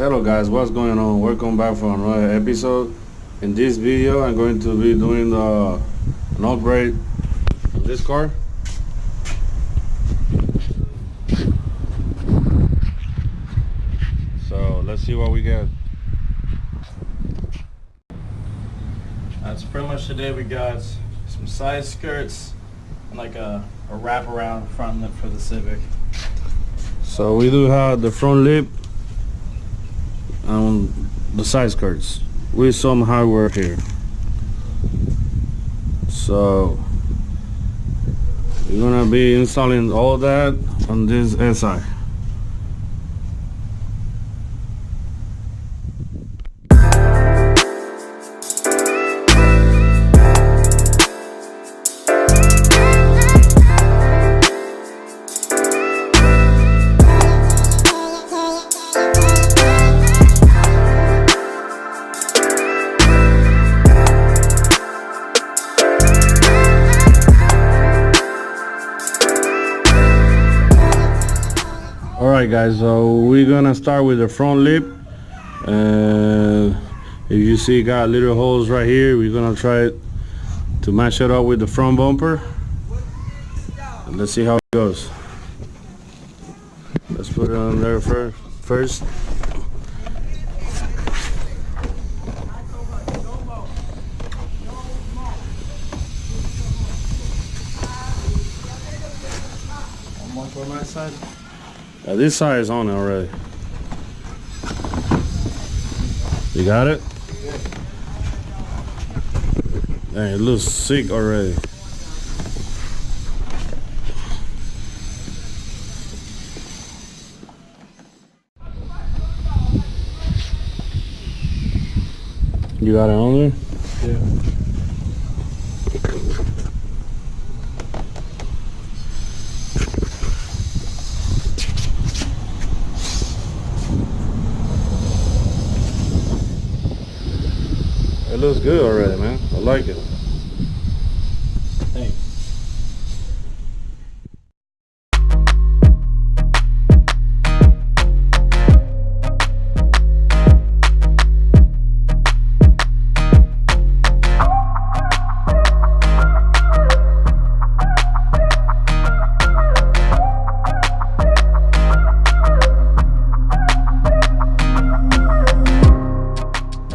Hello guys, what's going on? Welcome back for another episode. In this video I'm going to be doing an upgrade on this car. So let's see what we get. That's pretty much today. We got some side skirts and like a wraparound front lip for the Civic. So we do have the front lip and the side skirts with some hardware here. So we're gonna be installing all that on this SI. Alright guys, so we're gonna start with the front lip, and if you see got little holes right here, we're gonna try to match it up with the front bumper, and let's see how it goes. Let's put it on there first. One more for my side. This side is on already. You got it? Dang, it looks sick already. You got it on there? Yeah. It looks good already, man. I like it. Thanks.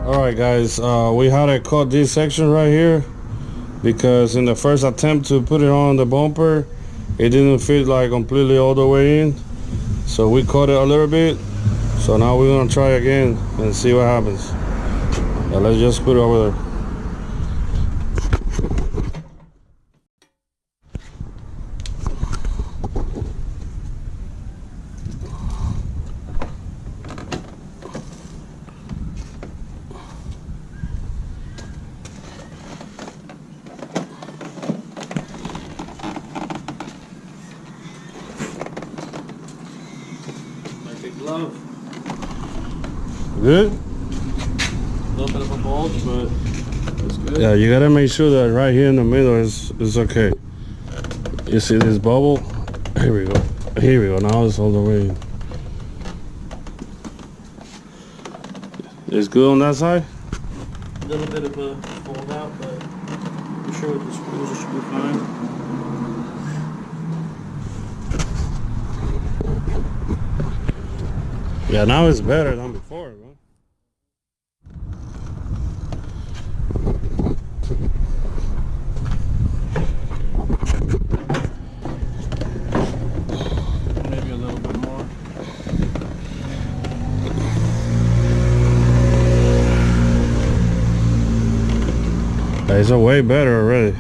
Alright guys, we had to cut this section right here because in the first attempt to put it on the bumper, it didn't fit like completely all the way in, so we cut it a little bit. So now we're gonna try again and see what happens. Let's just put it over there. Glove. Good? A little bit of a bulge, but it's good. Yeah, you gotta make sure that right here in the middle is okay. You see this bubble? Here we go. Here we go. Now it's all the way in. It's good on that side? A little bit of a fold out, but I'm sure with the screws it should be fine. Yeah, now it's better than before, bro. Maybe a little bit more. It's a way better already.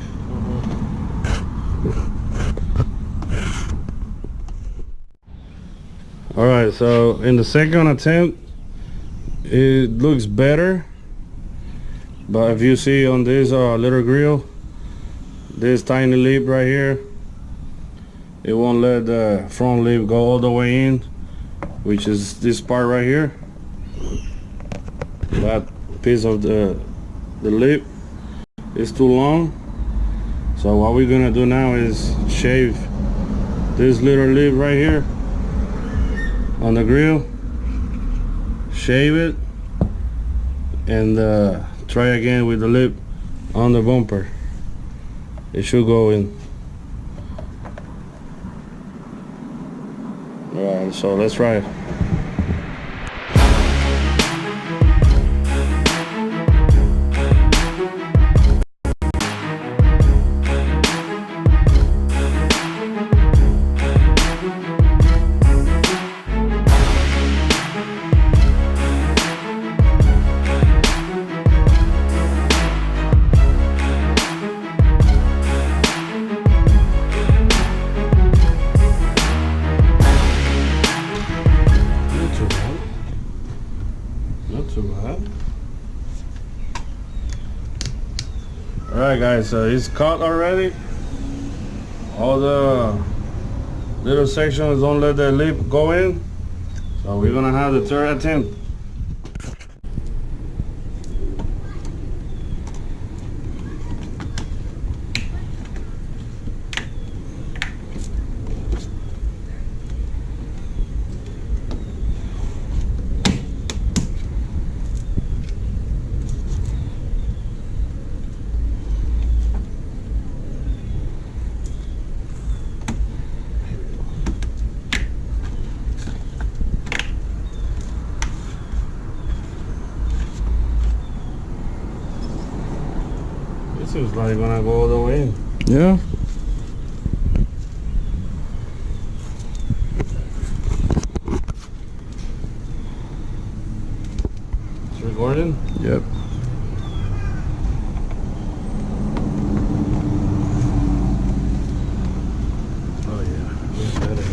Alright, so in the second attempt it looks better, but if you see on this little grill, this tiny lip right here, it won't let the front lip go all the way in, which is this part right here. That piece of the lip is too long, so what we're gonna do now is shave this little lip right here on the grill shave it, and try again with the lip on the bumper. It should go in. Alright, so let's try it. Alright guys, so it's cut already. All the little sections don't let the lip go in. So we're gonna have the third attempt. It seems like it's gonna go all the way in. Yeah. It's recording? Yep. Oh yeah, it's better.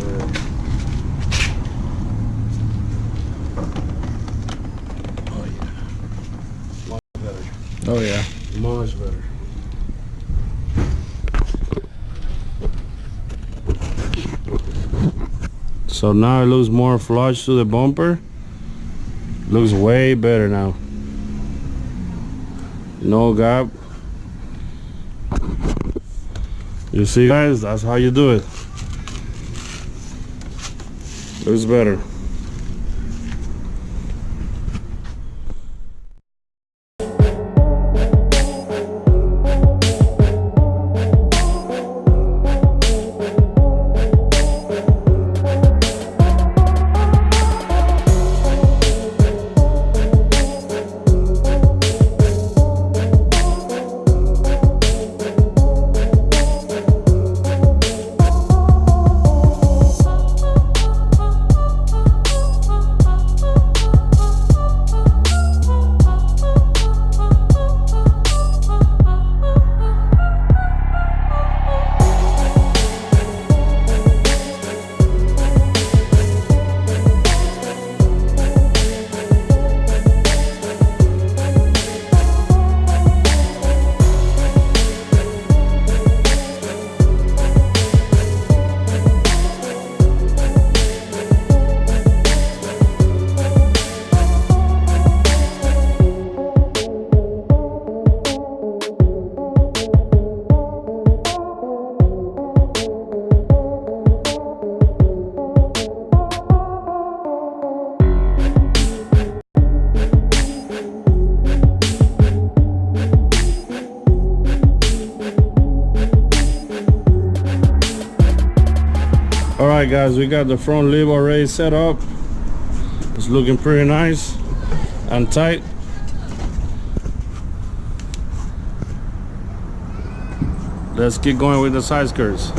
Oh yeah, much better. Oh yeah. Much better. So now it looks more flush to the bumper. Looks way better now. No gap. You see guys, that's how you do it. Looks better. Alright guys, we got the front lip already set up. It's looking pretty nice and tight. Let's keep going with the side skirts.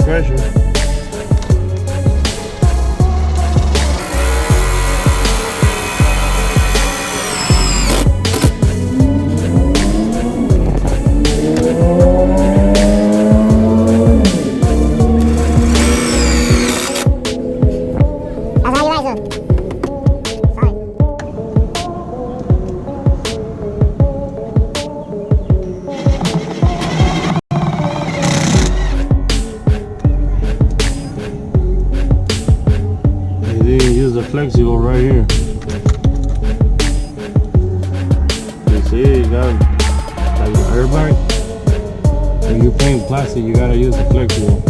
pressure. Flexible right here. You see, you got like the airbag. When you paint plastic, you gotta use the flexible.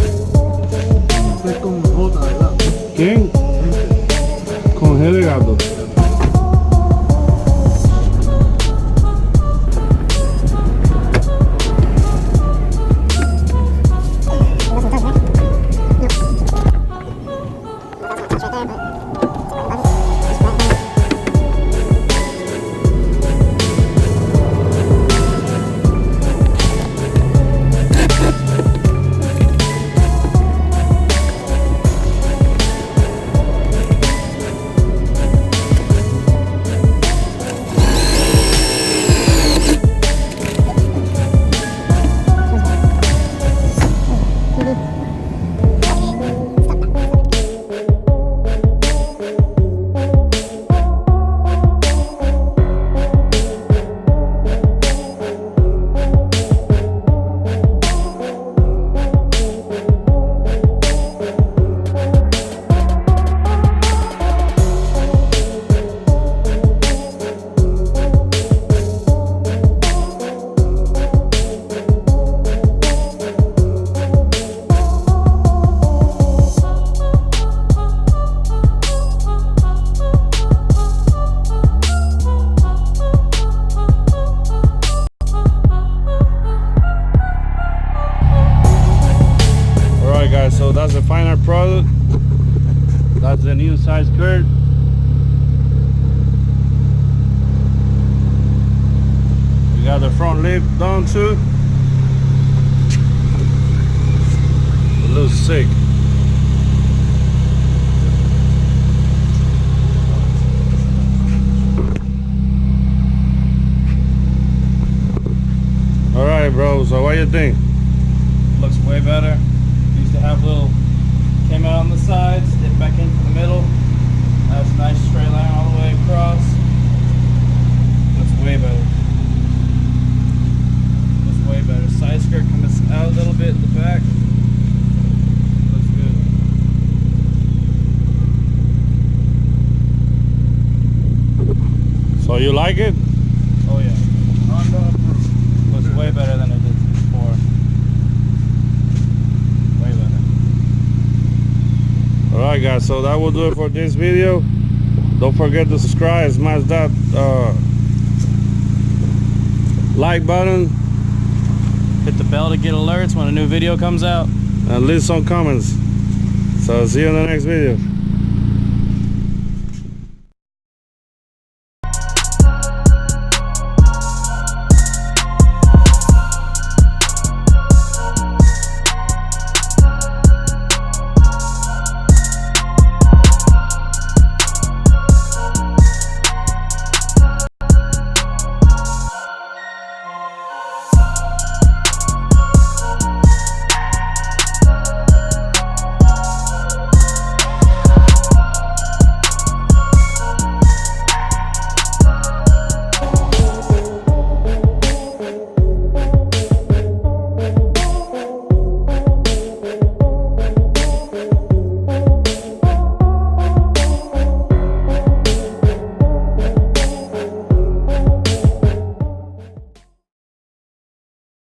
¿Quién? Con G de gato. Guys, so that's the final product. That's the new side skirt. We got the front lip done too. It looks sick. All right, bro, so what do you think? Looks way better. To have little came out on the sides, dip back into the middle. That's a nice straight line all the way across. Looks way better. Looks way better. Side skirt comes out a little bit in the back. Looks good. So you like it? Oh yeah. Honda approved. Looks way better than it did before. Alright guys, so that will do it for this video. Don't forget to subscribe, smash that like button, hit the bell to get alerts when a new video comes out, and leave some comments. So see you in the next video.